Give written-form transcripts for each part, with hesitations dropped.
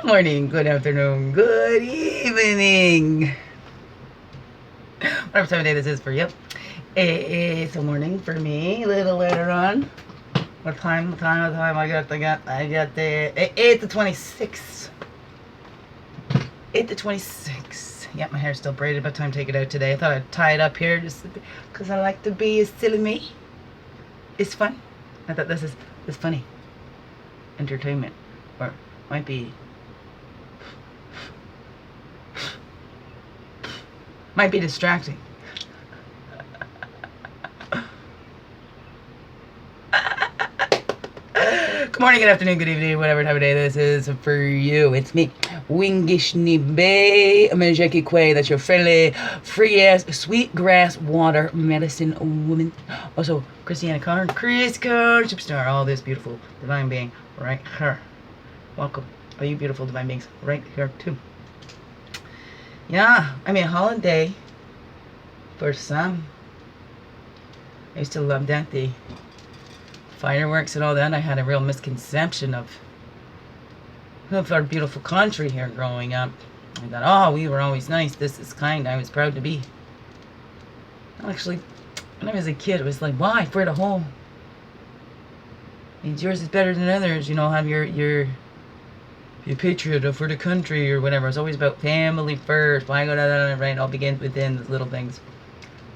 Good morning, good afternoon, good evening. Whatever time of day this is for you. It's a morning for me. A little later on. What time? I got the 8 to 26. 8 to 26. Yeah, my hair's still braided, but time to take it out today. I thought I'd tie it up here just because I like to be as silly me. It's fun. I thought this is funny. Entertainment. Or might be distracting. Good morning, good afternoon, good evening, whatever time of day this is for you. It's me, Wingishni Bay Majeki Quay. That's your friendly, free-ass, sweet grass water medicine woman. Also, Christiana Connor, Chris Connor, superstar, all this beautiful divine being right here. Welcome, all you beautiful divine beings right here too. Yeah, I mean, holiday for some. I used to love that, the fireworks and all that. I had a real misconception of our beautiful country here growing up. I thought, oh, we were always nice. This is kind. I was proud to be. Actually, when I was a kid, it was like, why? For the whole. Means yours is better than others. You know, have your patriot for the country or whatever. It's always about family first. Why go down, right? It all begins within the little things.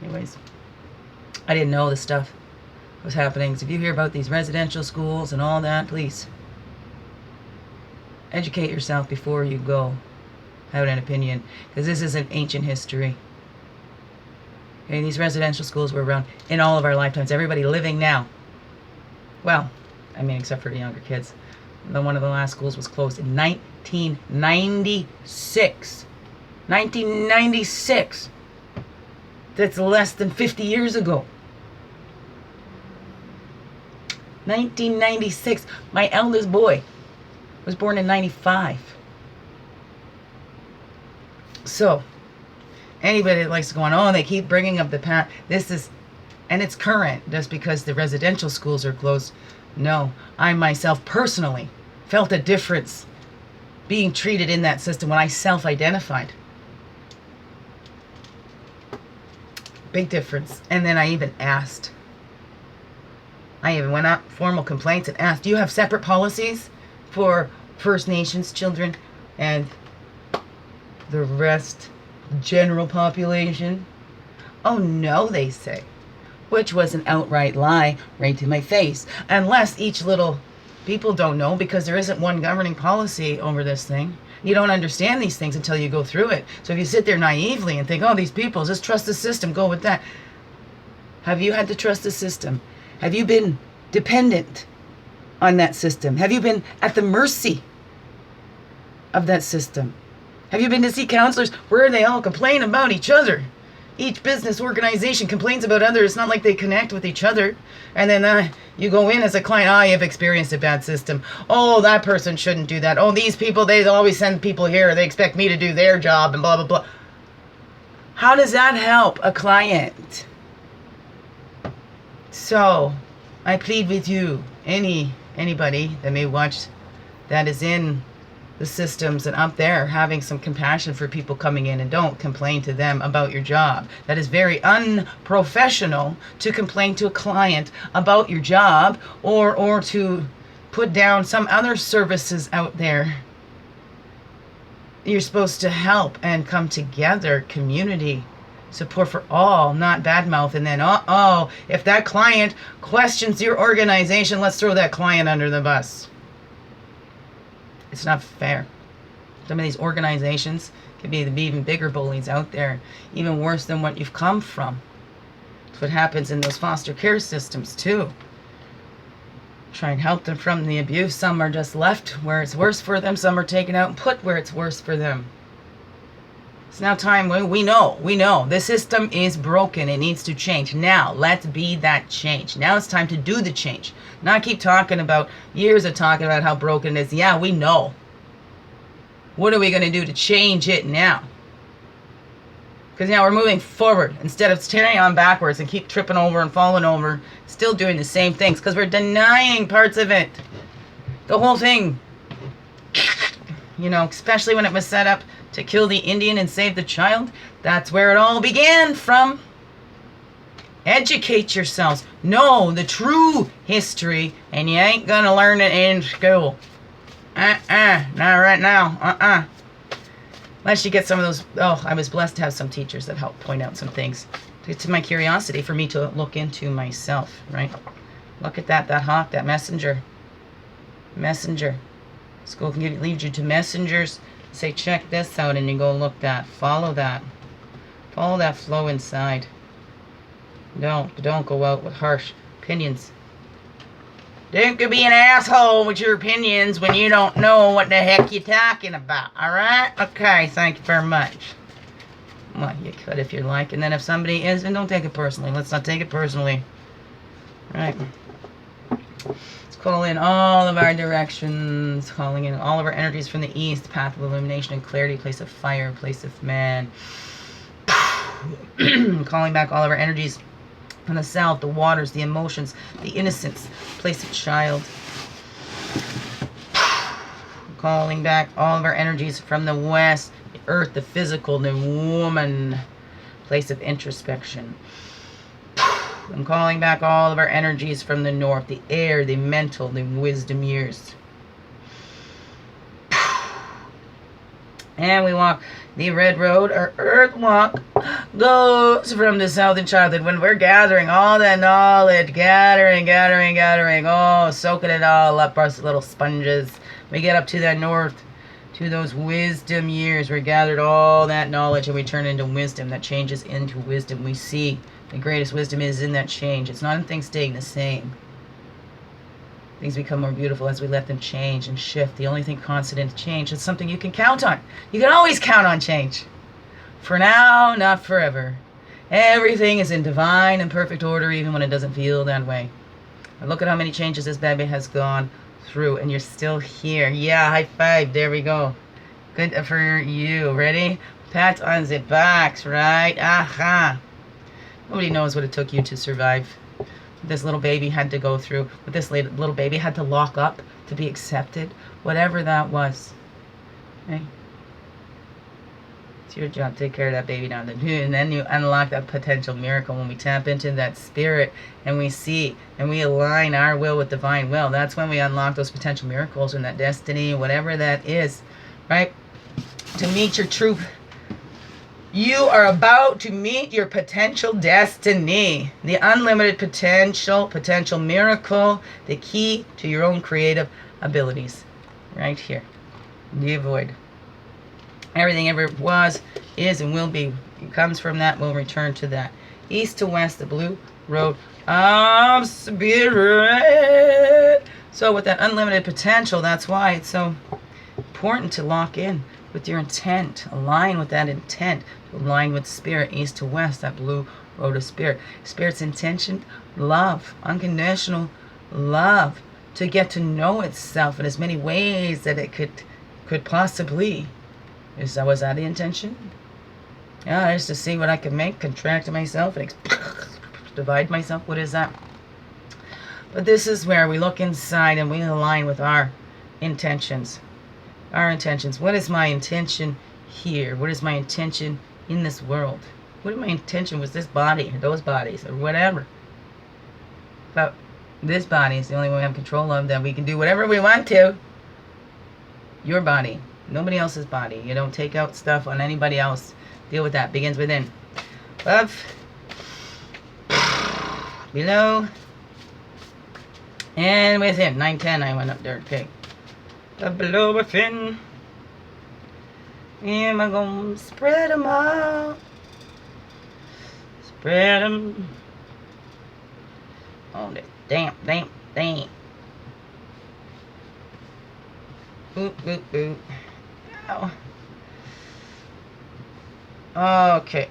Anyways, I didn't know the stuff was happening. So if you hear about these residential schools and all that, please educate yourself before you go have an opinion, because this is an ancient history. Okay, these residential schools were around in all of our lifetimes. Everybody living now, well, I mean, except for the younger kids. One of the last schools was closed in 1996. 1996. That's less than 50 years ago. 1996. My eldest boy was born in 95. So, anybody that likes to go on, oh, they keep bringing up the past. This is, and it's current just because the residential schools are closed. No, I myself personally felt a difference being treated in that system when I self-identified. Big difference. And then I even asked. I even went out formal complaints and asked, do you have separate policies for First Nations children and the rest general population? Oh no, they say. Which was an outright lie right to my face. Unless each little people don't know, because there isn't one governing policy over this thing. You don't understand these things until you go through it. So if you sit there naively and think, oh, these people, just trust the system, go with that. Have you had to trust the system? Have you been dependent on that system? Have you been at the mercy of that system? Have you been to see counselors where they all complain about each other? Each business organization complains about others. It's not like they connect with each other. And then you go in as a client, oh, you've experienced a bad system. Oh, that person shouldn't do that. Oh, these people, they always send people here. They expect me to do their job and blah, blah, blah. How does that help a client? So, I plead with you, anybody that may watch that is in the systems and up there, having some compassion for people coming in, and don't complain to them about your job. That is very unprofessional to complain to a client about your job or to put down some other services out there. You're supposed to help and come together, community support for all, not badmouth. And then, if that client questions your organization, let's throw that client under the bus. It's not fair. Some of these organizations could be even bigger bullies out there, even worse than what you've come from. That's what happens in those foster care systems too. Try and help them from the abuse. Some are just left where it's worse for them. Some are taken out and put where it's worse for them. It's now time. We know the system is broken. It needs to change. Now let's be that change. Now it's time to do the change. Not keep talking about years of talking about how broken it is. Yeah, we know. What are we going to do to change it now? Because now we're moving forward instead of tearing on backwards and keep tripping over and falling over, still doing the same things because we're denying parts of it. The whole thing. You know, especially when it was set up to kill the Indian and save the child. That's where it all began from. Educate yourselves. Know the true history, and you ain't gonna learn it in school. Not right now. Unless you get some of those. Oh, I was blessed to have some teachers that helped point out some things. To my curiosity for me to look into myself, right? Look at that hawk, that messenger. School can lead you to messengers. Say, check this out, and you go look that. Follow that. Follow that flow inside. Don't go out with harsh opinions. Don't go be an asshole with your opinions when you don't know what the heck you're talking about. Alright? Okay, thank you very much. Well, you could if you like. And then if somebody is, and don't take it personally. Let's not take it personally. Right. Let's call in all of our directions. Calling in all of our energies from the east. Path of illumination and clarity. Place of fire. Place of man. Calling back all of our energies from the south, the waters, the emotions, the innocence, place of child. Calling back all of our energies from the west, the earth, the physical, the woman, place of introspection. I'm calling back all of our energies from the north, the air, the mental, the wisdom years. And we walk the red road, our earth walk goes from the south in childhood when we're gathering all that knowledge, gathering, oh, soaking it all up, us little sponges. We get up to that north, to those wisdom years. We gathered all that knowledge and we turn into wisdom that changes into wisdom. We see the greatest wisdom is in that change. It's not in things staying the same. Things become more beautiful as we let them change and shift. The only thing constant in change is something you can count on. You can always count on change. For now, not forever. Everything is in divine and perfect order even when it doesn't feel that way. And look at how many changes this baby has gone through and you're still here. Yeah, high five. There we go. Good for you. Ready? Pat on the backs, right? Aha. Nobody knows what it took you to survive. This little baby had to go through, what this little baby had to lock up to be accepted, whatever that was. Okay? It's your job. Take care of that baby down there. And then you unlock that potential miracle when we tap into that spirit and we see and we align our will with divine will. That's when we unlock those potential miracles and that destiny, whatever that is, right? To meet your true. You are about to meet your potential destiny. The unlimited potential miracle, the key to your own creative abilities. Right here. The void. Everything ever was, is, and will be. It comes from that, we'll return to that. East to west, the blue road of spirit. So with that unlimited potential, that's why it's so important to lock in with your intent. Align with that intent. Align with spirit, east to west, that blue road of spirit. Spirit's intention, love, unconditional love, to get to know itself in as many ways that it could possibly. Was that the intention? Yeah, just to see what I can make, contract myself, and divide myself. What is that? But this is where we look inside and we align with our intentions. Our intentions. What is my intention here? What is my intention in this world? What is my intention with this body or those bodies or whatever? But this body is the only one we have control of, that we can do whatever we want to. Your body. Nobody else's body. You don't take out stuff on anybody else. Deal with that. Begins within. Above. Below. And within. 9, 10. I went up there. Okay. Below, within. And I'm gonna spread them out. Spread them. Oh, damn. Ooh. Ow. Okay.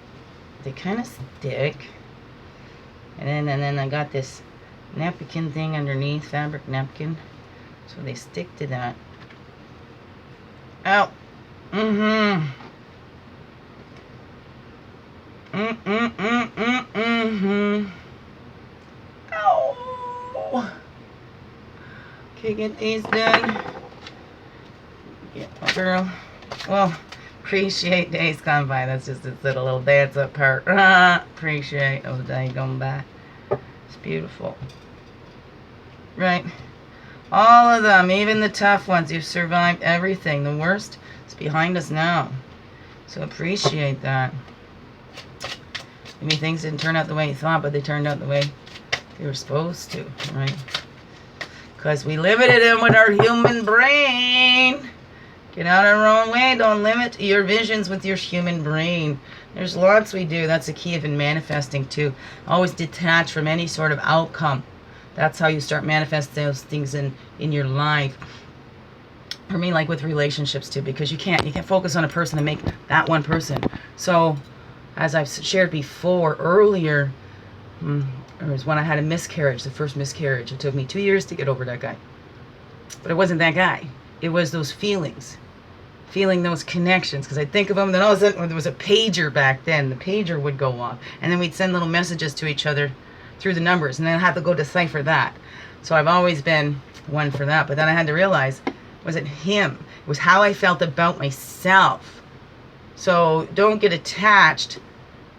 They kind of stick. And then I got this napkin thing underneath, fabric napkin. So they stick to that. Ow. Mm-hmm. Ow. Okay, get these done. Yeah, girl. Well, appreciate days gone by. That's just this little dance up part. Appreciate those days gone by. It's beautiful. Right? All of them, even the tough ones, you've survived everything. The worst is behind us now. So appreciate that. Maybe things didn't turn out the way you thought, but they turned out the way they were supposed to, right? Because we limited them with our human brain. Get out of our own way. Don't limit your visions with your human brain. There's lots we do. That's the key of in manifesting too. Always detach from any sort of outcome. That's how you start manifesting those things in your life. For me, like with relationships too, because you can't focus on a person and make that one person. So, as I've shared before, earlier, it was when I had a miscarriage, the first miscarriage. It took me 2 years to get over that guy. But it wasn't that guy. It was those feelings. Feeling those connections. Because I'd think of them, then all of a sudden, there was a pager back then. The pager would go off. And then we'd send little messages to each other through the numbers. And then I had to go decipher that. So I've always been one for that. But then I had to realize, it wasn't him. It was how I felt about myself. So don't get attached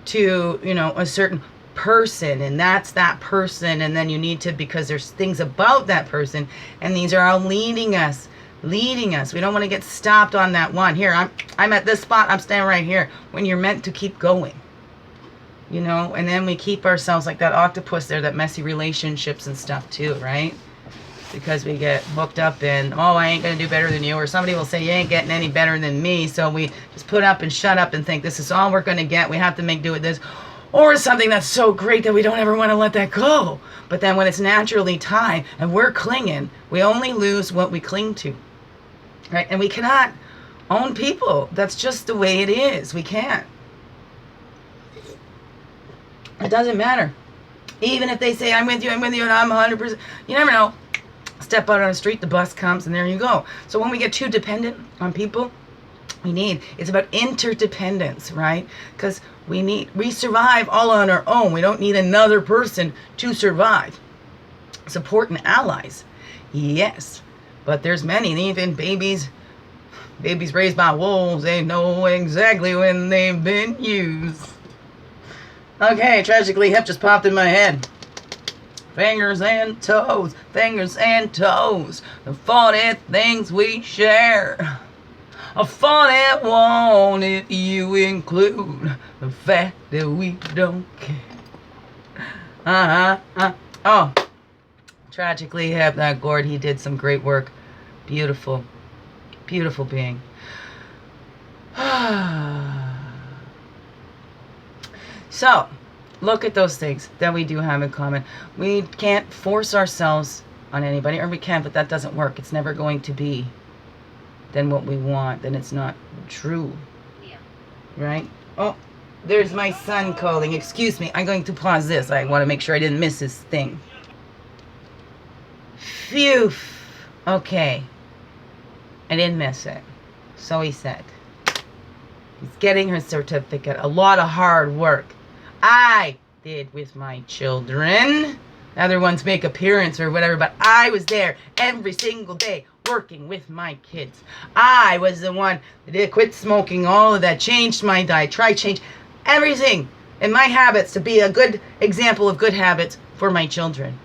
to, a certain person, and that's that person, and then you need to, because there's things about that person, and these are all leading us. We don't want to get stopped on that one. Here, I'm at this spot, I'm standing right here, when you're meant to keep going. And then we keep ourselves like that octopus there, that messy relationships and stuff too, right? Because we get hooked up in, I ain't going to do better than you, or somebody will say, you ain't getting any better than me, so we just put up and shut up and think this is all we're going to get, we have to make do with this, or something that's so great that we don't ever want to let that go. But then when it's naturally tied and we're clinging, we only lose what we cling to, right? And we cannot own people. That's just the way it is. We can't. It doesn't matter. Even if they say, I'm with you, and I'm 100%, you never know. Step out on the street, the bus comes, and there you go. So when we get too dependent on people, it's about interdependence, right? Because we survive all on our own. We don't need another person to survive. Support and allies, yes. But there's many, even babies raised by wolves, they know exactly when they've been used. Okay, tragically, hip just popped in my head. Fingers and toes, the funny things we share. A funny one if you include the fact that we don't care. Oh, tragically hip, that Gord, he did some great work. Beautiful, beautiful being. So, look at those things that we do have in common. We can't force ourselves on anybody, or we can, but that doesn't work. It's never going to be then what we want. Then it's not true. Yeah. Right? Oh, there's my son calling. Excuse me. I'm going to pause this. I want to make sure I didn't miss his thing. Phew. Okay. I didn't miss it. So he said. He's getting her certificate. A lot of hard work. I did with my children. Other ones make appearance or whatever, but I was there every single day working with my kids. I was the one that did quit smoking, all of that, changed my diet, tried change everything in my habits to be a good example of good habits for my children.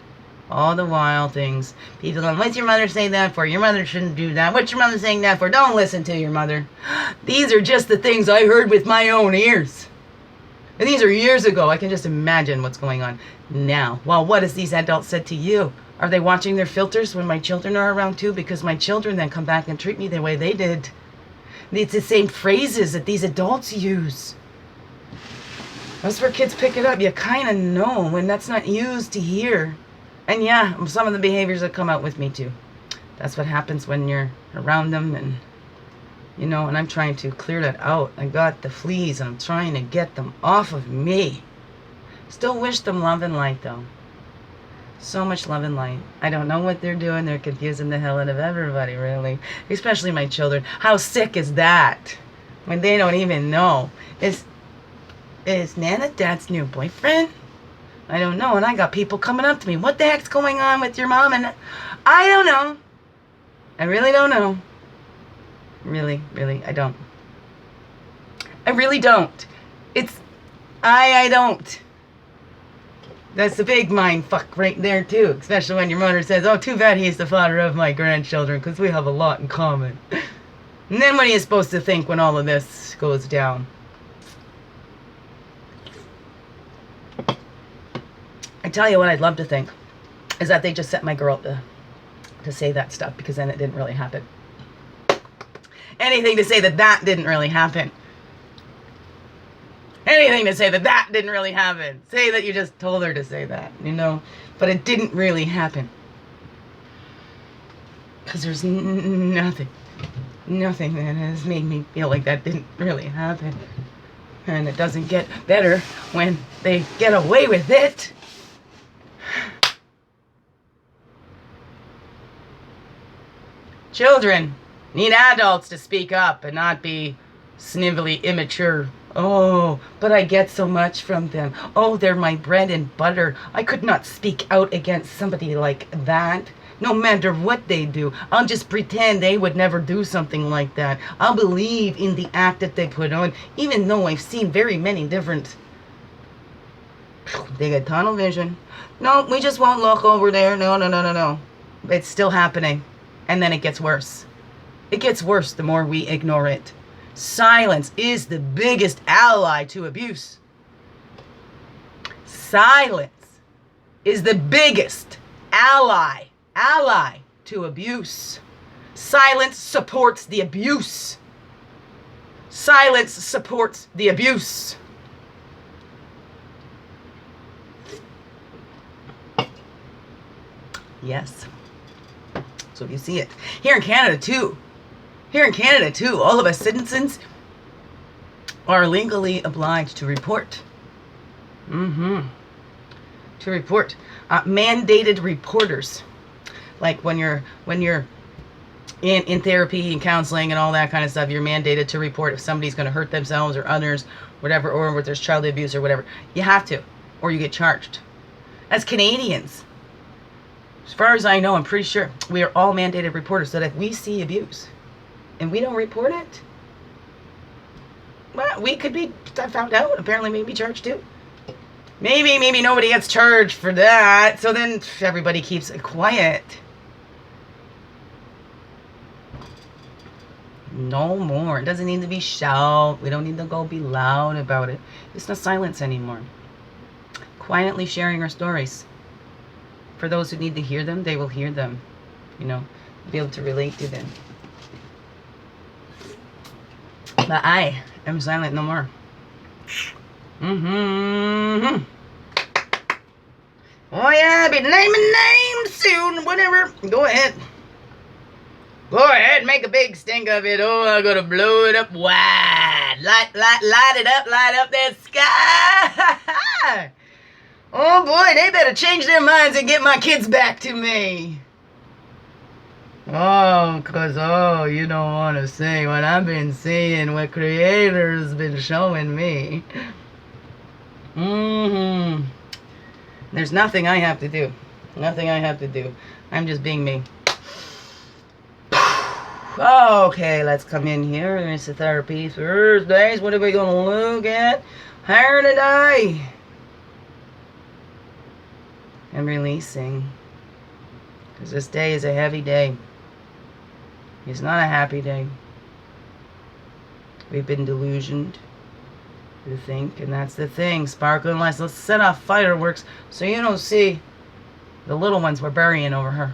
All the while things, people going, what's your mother saying that for? Your mother shouldn't do that. What's your mother saying that for? Don't listen to your mother. These are just the things I heard with my own ears. And these are years ago. I can just imagine what's going on now. Well, what has these adults said to you? Are they watching their filters when my children are around too? Because my children then come back and treat me the way they did. It's the same phrases that these adults use. That's where kids pick it up. You kind of know when that's not used to hear. And yeah, some of the behaviors that come out with me too. That's what happens when you're around them, and and I'm trying to clear that out. I got the fleas and I'm trying to get them off of me. Still wish them love and light though. So much love and light. I don't know what they're doing. They're confusing the hell out of everybody, really. Especially my children. How sick is that? When they don't even know. Is Nana Dad's new boyfriend? I don't know. And I got people coming up to me. What the heck's going on with your mom? And I don't know. I really don't know. Really, really, I don't. I really don't. I don't. That's the big mind fuck right there too, especially when your mother says, oh, too bad he's the father of my grandchildren, because we have a lot in common. And then what are you supposed to think when all of this goes down? I tell you what I'd love to think, is that they just set my girl up to say that stuff, because then it didn't really happen. Anything to say that that didn't really happen. Anything to say that that didn't really happen. Say that you just told her to say that, you know. But it didn't really happen. Because there's nothing that has made me feel like that didn't really happen. And it doesn't get better when they get away with it. Children need adults to speak up and not be snivelly, immature. Oh, but I get so much from them. Oh, they're my bread and butter. I could not speak out against somebody like that. No matter what they do, I'll just pretend they would never do something like that. I'll believe in the act that they put on, even though I've seen very many different... They get tunnel vision. No, we just won't look over there. No. It's still happening. And then it gets worse. It gets worse the more we ignore it. Silence is the biggest ally to abuse. Silence is the biggest ally to abuse. Silence supports the abuse. Silence supports the abuse. Yes. So you see it. Here in Canada too, all of us citizens are legally obliged to report. To report. Mandated reporters. Like when you're in therapy and counseling and all that kind of stuff, you're mandated to report if somebody's going to hurt themselves or others, whatever, or if there's child abuse or whatever. You have to, or you get charged. As Canadians, as far as I know, I'm pretty sure we are all mandated reporters, so that if we see abuse and we don't report it, well, we could be found out. Apparently, maybe charged too. Maybe nobody gets charged for that, so then everybody keeps it quiet. No more. It doesn't need to be shout. We don't need to go be loud about it. It's not silence anymore. Quietly sharing our stories. For those who need to hear them, they will hear them. You know, be able to relate to them. But I am silent no more. Oh yeah, I'll be naming names soon. Whatever. Go ahead. Go ahead, make a big stink of it. Oh, I'm gonna blow it up wide. Light it up, light up that sky. Oh boy, they better change their minds and get my kids back to me. Oh, cause you don't want to see what I've been seeing, what Creator's been showing me. There's nothing I have to do. Nothing I have to do. I'm just being me. Okay, let's come in here. It's the Therapy Thursdays. What are we going to look at here today? I'm releasing. Because this day is a heavy day. It's not a happy day. We've been delusioned to think, and that's the thing. Sparkling lights. Let's set off fireworks so you don't see the little ones we're burying over her.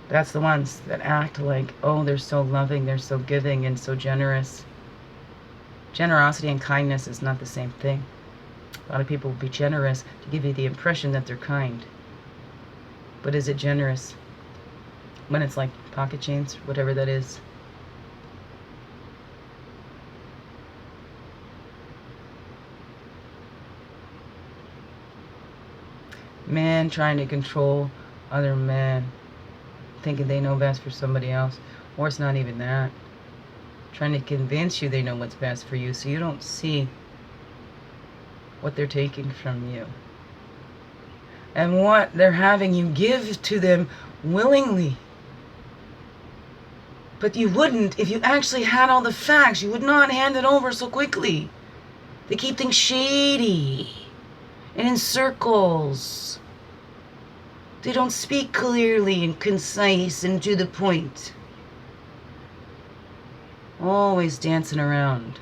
That's the ones that act like, oh, they're so loving, they're so giving, and so generous. Generosity and kindness is not the same thing. A lot of people will be generous to give you the impression that they're kind. But is it generous when it's like pocket change, whatever that is? Man trying to control other men, thinking they know best for somebody else. Or it's not even that. Trying to convince you they know what's best for you, so you don't see what they're taking from you. and what they're having you give to them willingly. But you wouldn't if you actually had all the facts. You would not hand it over so quickly. They keep things shady and in circles. They don't speak clearly and concise and to the point. Always dancing around.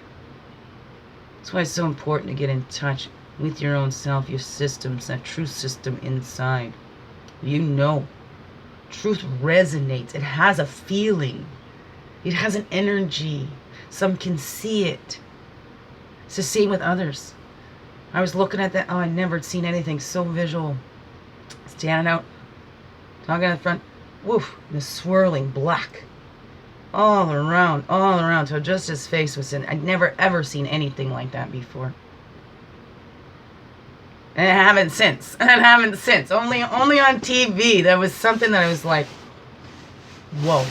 That's why it's so important to get in touch with your own self, your systems, that true system inside. You know, truth resonates. It has a feeling. It has an energy. Some can see it. It's the same with others. I was looking at that. Oh, I'd never seen anything so visual. Standing out, talking at the front. Woof, the swirling black. All around. So just his face was in. I'd never ever seen anything like that before. And I haven't since. Only on TV. That was something that I was like, whoa.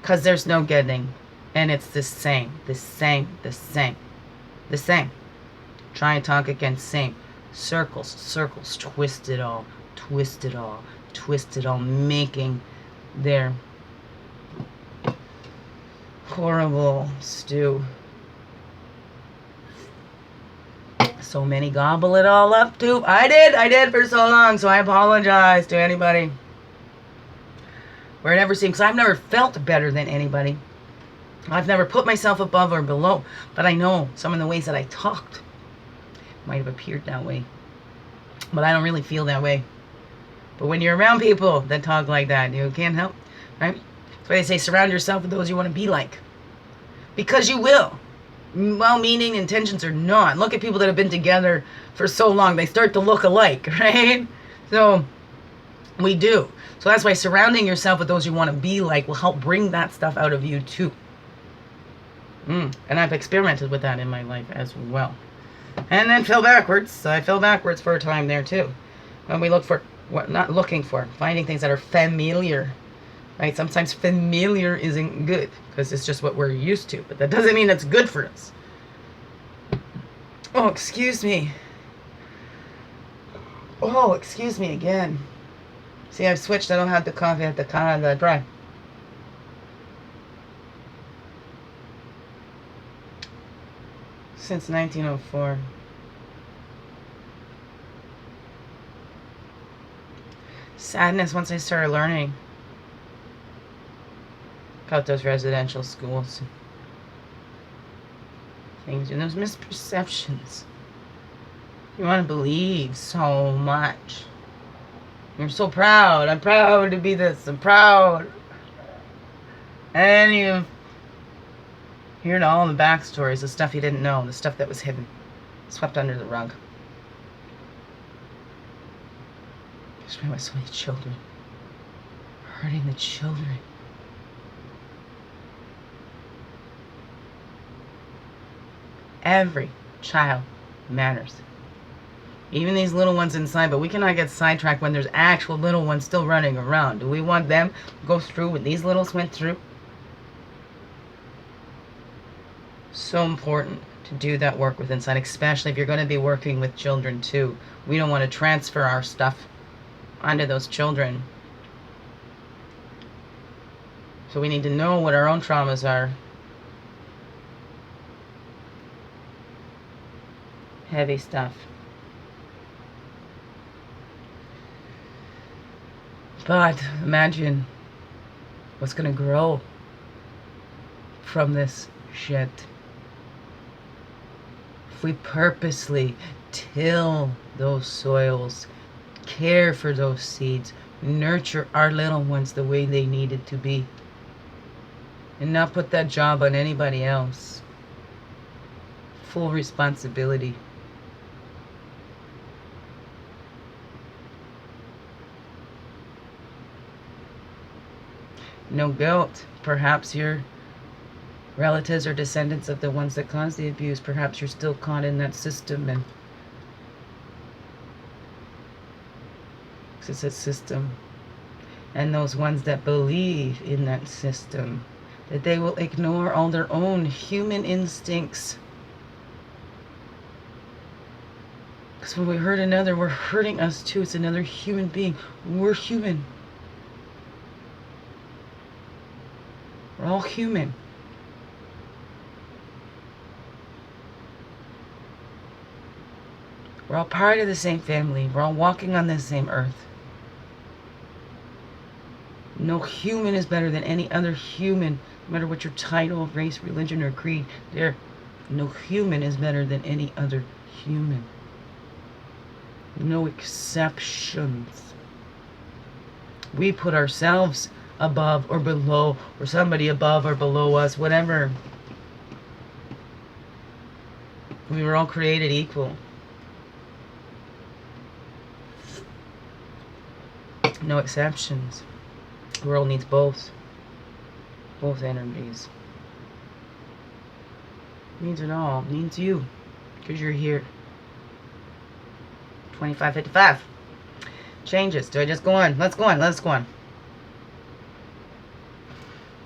Because there's no getting. And it's the same. Try and talk again, same. Circles, twist it all, making their horrible stew. So many gobble it all up too. I did for so long, so I apologize to anybody. Where it never seems, because I've never felt better than anybody. I've never put myself above or below, but I know some of the ways that I talked might have appeared that way. But I don't really feel that way. But when you're around people that talk like that, you can't help, right? That's why they say surround yourself with those you want to be like. Because you will. Well-meaning intentions or not. Look at people that have been together for so long. They start to look alike, right? So we do. So that's why surrounding yourself with those you want to be like will help bring that stuff out of you too. And I've experimented with that in my life as well. And then fell backwards. I fell backwards for a time there too. When we look for, not looking for, finding things that are familiar. Right? Sometimes familiar isn't good because it's just what we're used to. But that doesn't mean it's good for us. Oh, excuse me. Oh, excuse me again. See, I've switched. I don't have the coffee. I have the dry. Since 1904. Sadness once I started learning about those residential schools. Things and those misperceptions. You want to believe so much. You're so proud. I'm proud to be this. I'm proud. And you hear all the backstories, the stuff you didn't know, the stuff that was hidden, swept under the rug. Destroyed by so many children. Hurting the children. Every child matters. Even these little ones inside, but we cannot get sidetracked when there's actual little ones still running around. Do we want them to go through what these littles went through? So important to do that work with inside, especially if you're going to be working with children too. We don't want to transfer our stuff onto those children. So we need to know what our own traumas are. Heavy stuff. But imagine what's going to grow from this shit. If we purposely till those soils, care for those seeds, nurture our little ones the way they needed to be, and not put that job on anybody else. Full responsibility. No guilt. Perhaps your relatives or descendants of the ones that caused the abuse, perhaps you're still caught in that system, and it's a system. And those ones that believe in that system, that they will ignore all their own human instincts Because when we hurt another, we're hurting us too. It's another human being. We're human. We're all human. We're all part of the same family. We're all walking on the same earth. No human is better than any other human, no matter what your title, race, religion, or creed. No human is better than any other human. No exceptions. We put ourselves above or below, or somebody above or below us, whatever. We were all created equal. No exceptions. The world needs both energies. Needs it all. Needs you, because you're here. 2555. Changes. Do I just go on? Let's go on. Let's go on.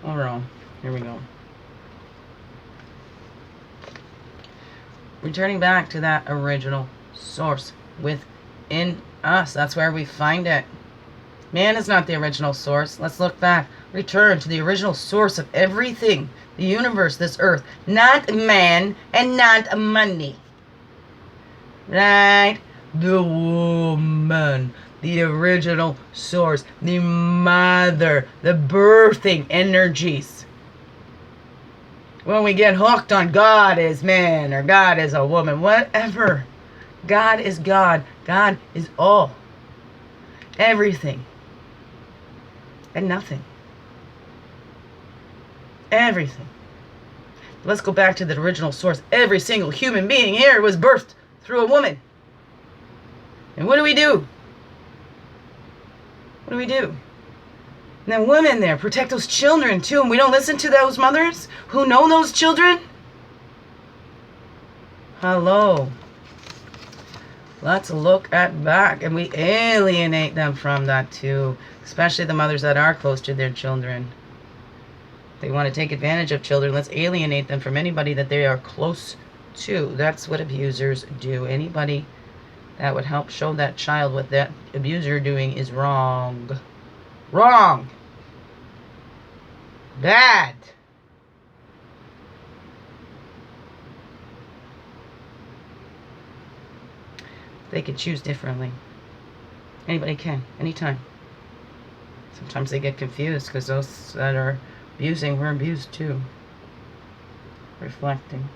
Overall, here we go. Returning back to that original source within us. That's where we find it. Man is not the original source. Let's look back. Return to the original source of everything. The universe, this earth. Not man and not money. Right? The woman. The original source. The mother. The birthing energies. When we get hooked on God is man or God is a woman. Whatever. God is God. God is all. Everything. And nothing. Everything. Let's go back to the original source. Every single human being here was birthed through a woman. And what do we do? What do we do? And then women there protect those children too. And we don't listen to those mothers who know those children? Hello. Let's look at back. And we alienate them from that too. Especially the mothers that are close to their children. They want to take advantage of children. Let's alienate them from anybody that they are close to. That's what abusers do. Anybody that would help show that child what that abuser doing is wrong. Wrong. Bad. They could choose differently. Anybody can. Anytime. Sometimes they get confused because those that are abusing were abused too. Reflecting.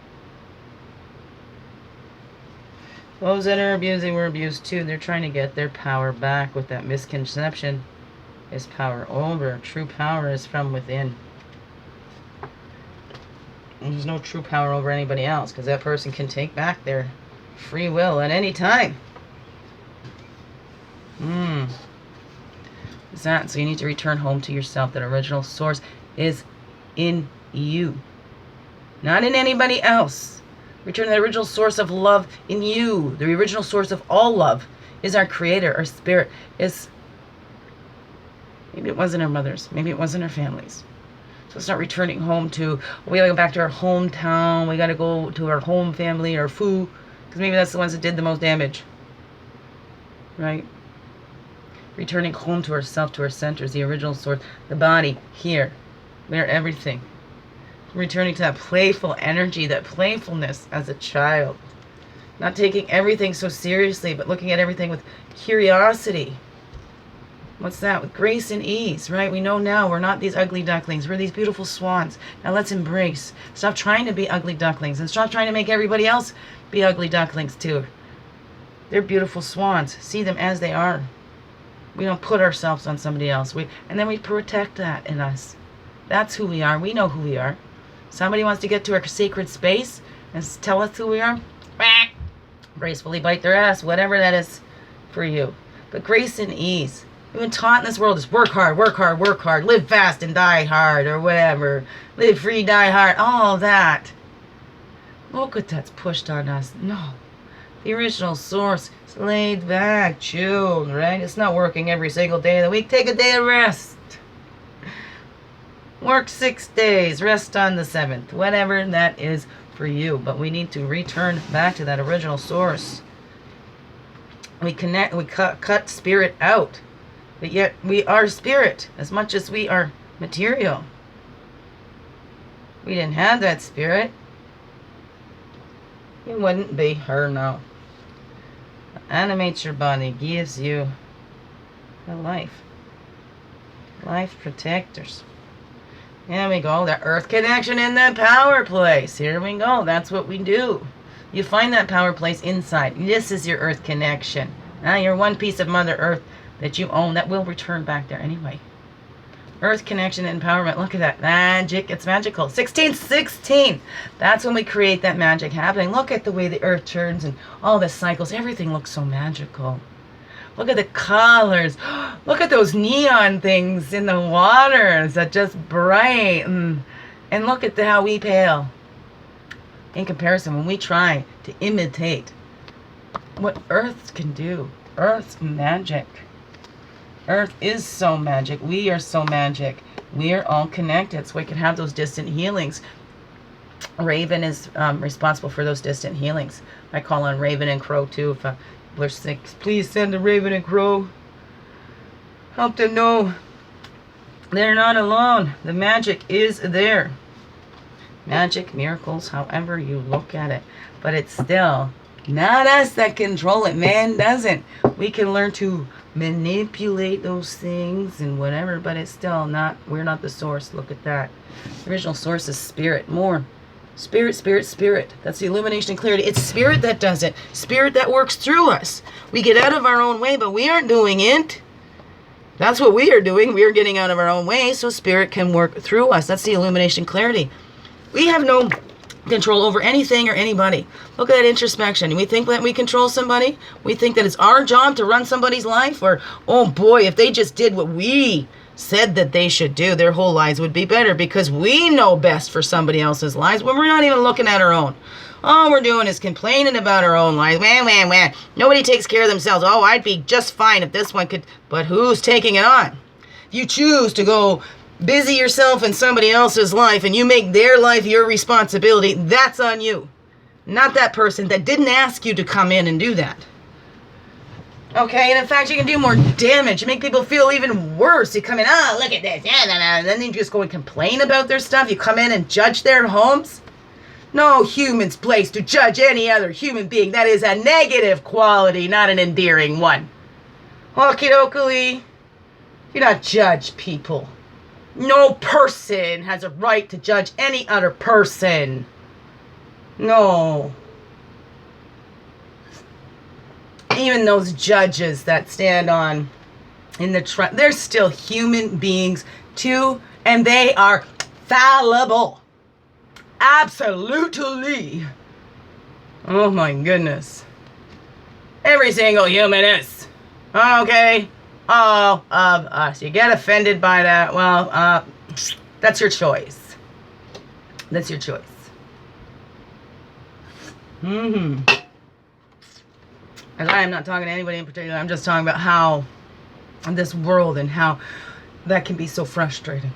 Those that are abusing were abused too. They're trying to get their power back with that misconception. Is power over. True power is from within. And there's no true power over anybody else because that person can take back their free will at any time. Is that so? You need to return home to yourself. That original source is in you, not in anybody else. Return to the original source of love in you. The original source of all love is our creator. Our spirit is, maybe it wasn't our mothers, maybe it wasn't our families. So it's not returning home to, we gotta go back to our hometown, we gotta go to our home family, our foo, because maybe that's the ones that did the most damage. Right? Returning home to ourself, to our centers, the original source, the body, here. We're everything. Returning to that playful energy, that playfulness as a child. Not taking everything so seriously, but looking at everything with curiosity. What's that? With grace and ease, right? We know now we're not these ugly ducklings. We're these beautiful swans. Now let's embrace. Stop trying to be ugly ducklings and stop trying to make everybody else be ugly ducklings too. They're beautiful swans. See them as they are. We don't put ourselves on somebody else. And then we protect that in us. That's who we are. We know who we are. Somebody wants to get to our sacred space and tell us who we are. Gracefully bite their ass, whatever that is for you. But grace and ease. We've been taught in this world is work hard, work hard, work hard, live fast and die hard, or whatever. Live free, die hard, all that. Look what that's pushed on us. No. The original source is laid back, chilled, right? It's not working every single day of the week. Take a day of rest. Work 6 days, rest on the 7th. Whatever that is for you. But we need to return back to that original source. We connect, we cut spirit out. But yet we are spirit as much as we are material. We didn't have that spirit, you wouldn't be her now. Animates your body, gives you a life. Life protectors. Here we go. The earth connection in the power place. Here we go. That's what we do. You find that power place inside. This is your earth connection. Now you're one piece of Mother Earth that you own that will return back there anyway. Earth connection and empowerment. Look at that. Magic. It's magical. 1616. That's when we create that magic happening. Look at the way the earth turns and all the cycles. Everything looks so magical. Look at the colors. Look at those neon things in the waters that just bright. And look at how we pale. In comparison, when we try to imitate what Earth can do. Earth's magic. Earth is so magic. We are so magic. We are all connected, so we can have those distant healings. Raven is responsible for those distant healings. I call on Raven and Crow too. If people are sick, please send a Raven and Crow. Help them know they're not alone. The magic is there. Magic, miracles, however you look at it. But it's still not us that control it. Man doesn't. We can learn to manipulate those things and whatever, but it's still not, we're not the source. Look at that. The original source is spirit. More. Spirit, spirit, spirit. That's the illumination and clarity. It's spirit that does it. Spirit that works through us. We get out of our own way, but we aren't doing it. That's what we are doing. We are getting out of our own way so spirit can work through us. That's the illumination clarity. We have no control over anything or anybody. Look at that introspection. We think that we control somebody. We think that it's our job to run somebody's life. Or, oh boy, if they just did what we said that they should do, their whole lives would be better because we know best for somebody else's lives when we're not even looking at our own. All we're doing is complaining about our own lives. Wah. Nobody takes care of themselves. Oh, I'd be just fine if this one could. But who's taking it on? If you choose to go busy yourself in somebody else's life and you make their life your responsibility, that's on you. Not that person that didn't ask you to come in and do that. Okay, and in fact, you can do more damage. You make people feel even worse. You come in, oh, look at this. And then you just go and complain about their stuff. You come in and judge their homes. No human's place to judge any other human being. That is a negative quality, not an endearing one. Okie dokie. You not judge people. No person has a right to judge any other person. No. Even those judges that stand on in the they're still human beings too, and they are fallible. Absolutely. Oh my goodness. Every single human is. Okay. All of us. You get offended by that, well, that's your choice. That's your choice. And I am not talking to anybody in particular. I'm just talking about how this world and how that can be so frustrating.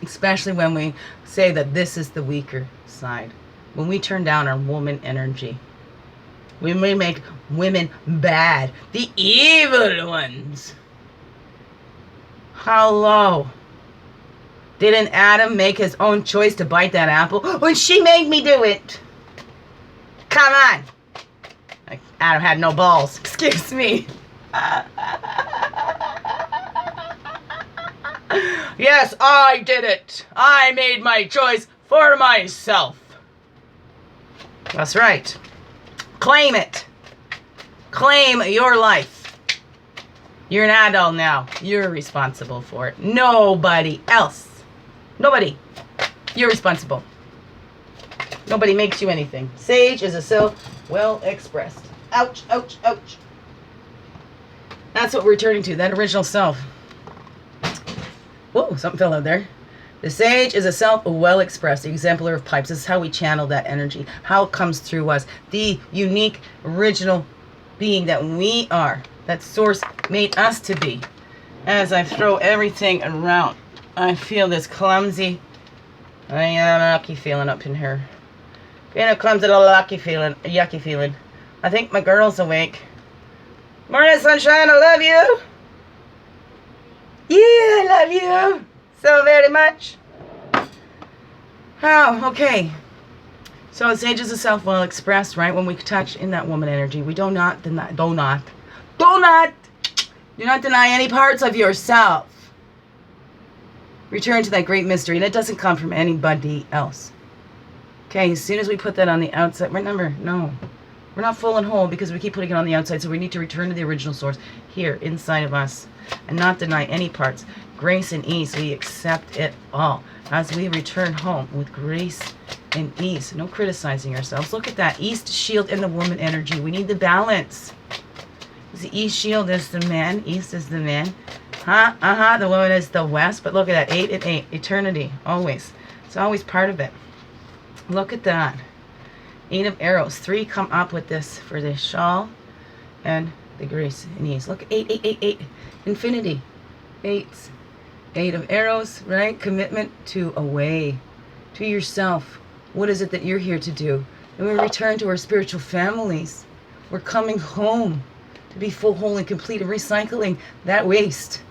Especially when we say that this is the weaker side. When we turn down our woman energy. When we make women bad. The evil ones. Hello. Didn't Adam make his own choice to bite that apple? When she made me do it. Come on. Adam had no balls. Excuse me. Yes, I did it. I made my choice for myself. That's right. Claim it. Claim your life. You're an adult now. You're responsible for it. Nobody else. Nobody. You're responsible. Nobody makes you anything. Sage is a self well expressed. Ouch, ouch, ouch. That's what we're returning to, that original self. Whoa, something fell out there. The sage is a self well expressed, the exemplar of pipes. This is how we channel that energy, how it comes through us. The unique, original being that we are, that source made us to be. As I throw everything around, I feel this clumsy, yucky feeling up in here. Getting a clumsy little yucky feeling. I think my girl's awake. Morning, sunshine, I love you. Yeah, I love you so very much. Oh, okay. So it stages of self well expressed, right? When we touch in that woman energy, we do not deny any parts of yourself. Return to that great mystery, and it doesn't come from anybody else. Okay, as soon as we put that on the outside, remember, no, we're not full and whole because we keep putting it on the outside, so we need to return to the original source here inside of us and not deny any parts. Grace and ease, we accept it all as we return home with grace and ease. No criticizing ourselves. Look at that east shield in the woman energy. We need the balance. The east shield is the man, east is the man. The woman is the west, but look at that, 8 and 8, eternity, always. It's always part of it. Look at that. 8 of arrows, 3 come up with this for the shawl and the grace and ease. Look, 8, 8, 8, 8, infinity, 8 of arrows, right? Commitment to a way, to yourself. What is it that you're here to do? And we return to our spiritual families. We're coming home to be full, whole, and complete, and recycling that waste.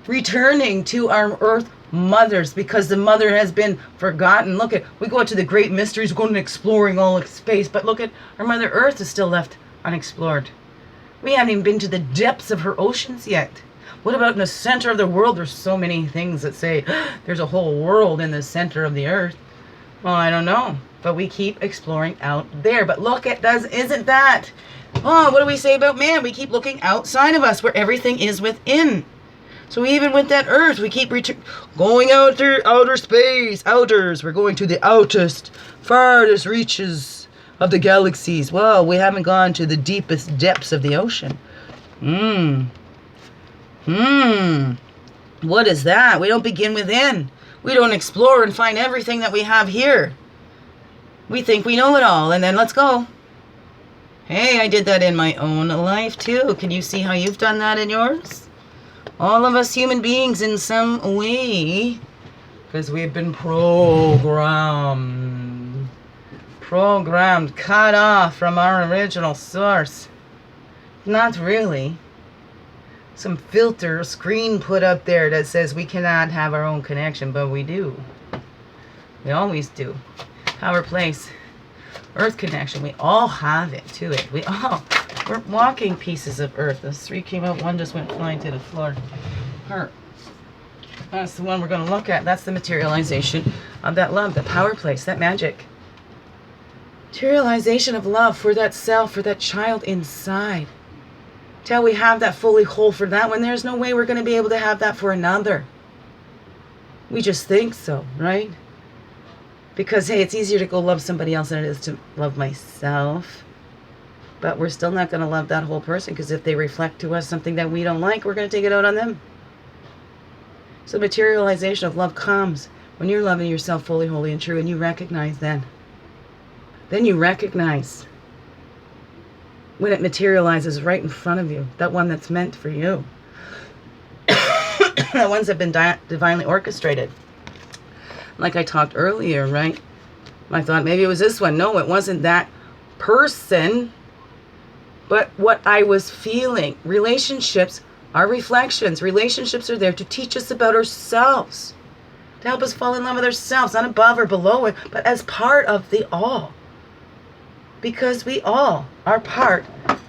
Returning to our earth mothers, because the mother has been forgotten. Look at, we go out to the great mysteries, going and exploring all of space, but look at, our Mother Earth is still left unexplored. We haven't even been to the depths of her oceans yet. What about in the center of the world? There's so many things that say there's a whole world in the center of the earth. Well, I don't know, but we keep exploring out there. But look at, isn't that? Oh, what do we say about man? We keep looking outside of us where everything is within. So even with that earth, we keep going out to outer space, outers. We're going to the outest, farthest reaches of the galaxies. Well, we haven't gone to the deepest depths of the ocean. What is that? We don't begin within. We don't explore and find everything that we have here. We think we know it all, and then let's go. Hey, I did that in my own life too. Can you see how you've done that in yours? All of us human beings in some way, because we've been programmed, cut off from our original source. Not really. Some filter screen put up there that says we cannot have our own connection, but we do. We always do. Power place, earth connection, we all have it to it. We're walking pieces of earth. Those 3 came out, 1 just went flying to the floor. Her. That's the one we're going to look at. That's the materialization of that love, the power place, that magic. Materialization of love for that self, for that child inside. Till we have that fully whole for that one, there's no way we're going to be able to have that for another. We just think so, right? Because, hey, it's easier to go love somebody else than it is to love myself. But we're still not going to love that whole person, because if they reflect to us something that we don't like, we're going to take it out on them. So materialization of love comes when you're loving yourself fully, wholly, and true, and you recognize then. Then you recognize when it materializes right in front of you, that one that's meant for you. The ones that have been divinely orchestrated. Like I talked earlier, right? I thought maybe it was this one. No, it wasn't that person, but what I was feeling. Relationships are reflections. Relationships are there to teach us about ourselves, to help us fall in love with ourselves, not above or below it, but as part of the all. Because we all are part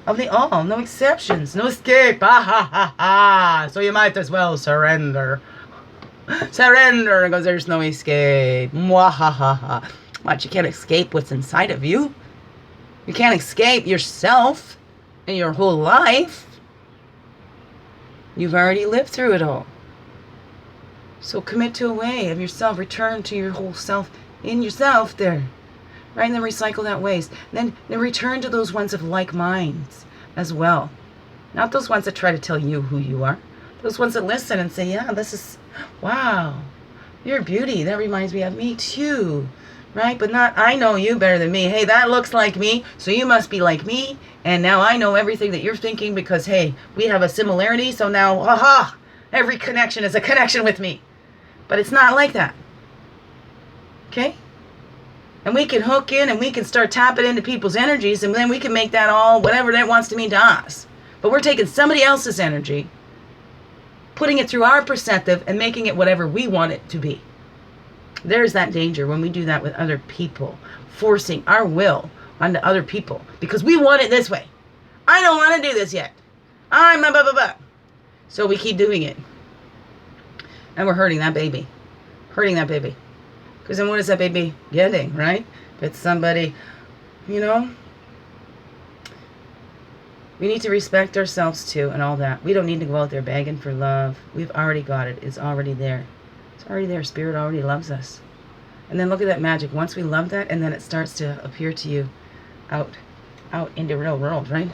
of the all. No exceptions. No escape. So you might as well surrender. Surrender, because there's no escape. What, you can't escape what's inside of you? You can't escape yourself and your whole life. You've already lived through it all. So commit to a way of yourself. Return to your whole self in yourself there. Right? And then recycle that waste. Then return to those ones of like minds as well. Not those ones that try to tell you who you are. Those ones that listen and say, yeah, this is, wow, you're a beauty. That reminds me of me too. Right? But not, I know you better than me. Hey, that looks like me, so you must be like me. And now I know everything that you're thinking because, hey, we have a similarity. So now, aha, every connection is a connection with me. But it's not like that. Okay? And we can hook in and we can start tapping into people's energies, and then we can make that all whatever that wants to mean to us. But we're taking somebody else's energy, putting it through our perspective, and making it whatever we want it to be. There's that danger when we do that with other people, forcing our will onto other people because we want it this way. I don't want to do this yet. I'm blah, blah, blah, blah. So we keep doing it. And we're hurting that baby. Hurting that baby. Because then what is that baby getting, right? It's somebody, you know. We need to respect ourselves too and all that. We don't need to go out there begging for love. We've already got it. It's already there. It's already there. Spirit already loves us. And then look at that magic. Once we love that, and then it starts to appear to you out in the real world, right?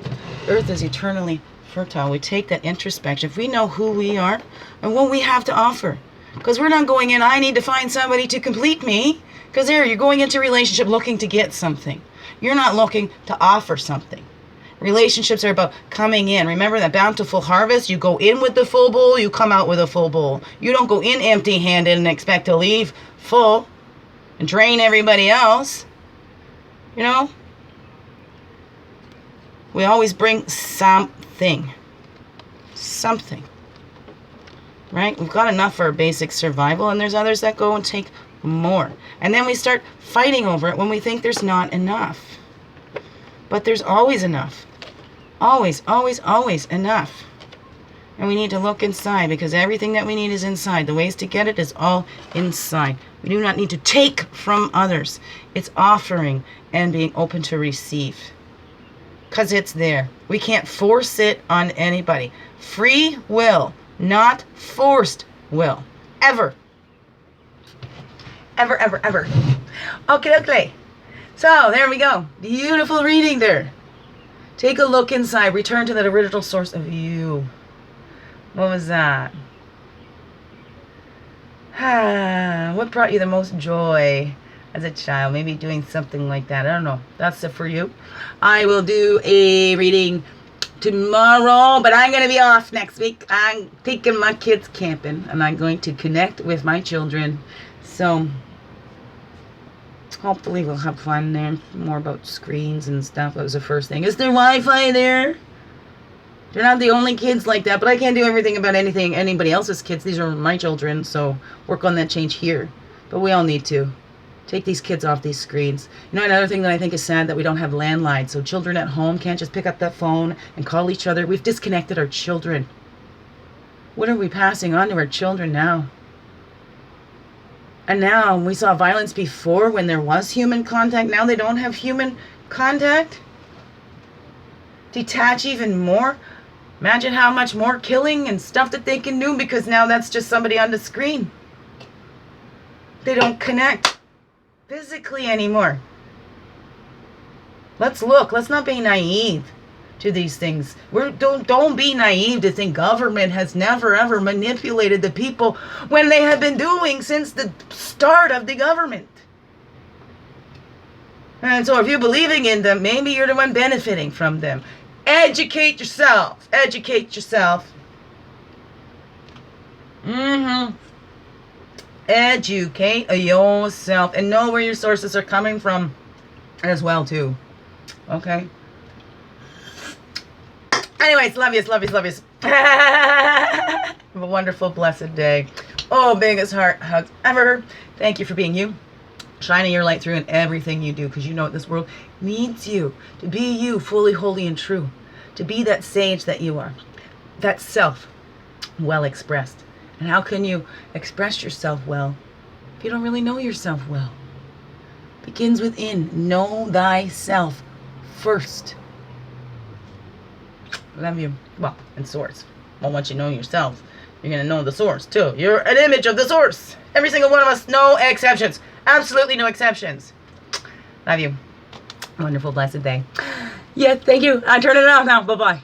Earth is eternally fertile. We take that introspection. If we know who we are and what we have to offer. Because we're not going in, I need to find somebody to complete me. Because there, you're going into a relationship looking to get something. You're not looking to offer something. Relationships are about coming in. Remember that bountiful harvest? You go in with the full bowl, you come out with a full bowl. You don't go in empty-handed and expect to leave full and drain everybody else. You know? We always bring something. Something. Right? We've got enough for our basic survival, and there's others that go and take more. And then we start fighting over it when we think there's not enough. But there's always enough. Always, always, always enough. And we need to look inside because everything that we need is inside. The ways to get it is all inside. We do not need to take from others. It's offering and being open to receive. Because it's there. We can't force it on anybody. Free will, not forced will. Ever. Ever, ever, ever. Okay. So, there we go. Beautiful reading there. Take a look inside. Return to that original source of you. What was that? What brought you the most joy as a child? Maybe doing something like that. I don't know. That's it for you. I will do a reading tomorrow, but I'm going to be off next week. I'm taking my kids camping, and I'm going to connect with my children. So hopefully we'll have fun there. More about screens and stuff. That was the first thing. Is there Wi-Fi there? They're not the only kids like that, but I can't do everything about anybody else's kids. These are my children, so work on that change here. But we all need to. Take these kids off these screens. You know, another thing that I think is sad, that we don't have landlines. So children at home can't just pick up that phone and call each other. We've disconnected our children. What are we passing on to our children now? And now, we saw violence before when there was human contact. Now they don't have human contact. Detach even more. Imagine how much more killing and stuff that they can do, because now that's just somebody on the screen. They don't connect physically anymore. Let's look. Let's not be naive to these things. Don't be naive to think government has never ever manipulated the people when they have been doing since the start of the government. And so if you're believing in them, maybe you're the one benefiting from them. Educate yourself. Educate yourself. Educate yourself and know where your sources are coming from as well too. Okay? Anyways, love yous. Have a wonderful, blessed day. Oh, biggest heart hugs ever. Thank you for being you. Shining your light through in everything you do, because you know this world needs you to be you, fully, holy, and true. To be that sage that you are. That self, well expressed. And how can you express yourself well if you don't really know yourself well? Begins within. Know thyself first. Love you. Well, and source. Well, once you know yourself, you're going to know the source too. You're an image of the source. Every single one of us, no exceptions. Absolutely no exceptions. Love you. Wonderful, blessed day. Yeah, thank you. I'm turning it off now. Bye-bye.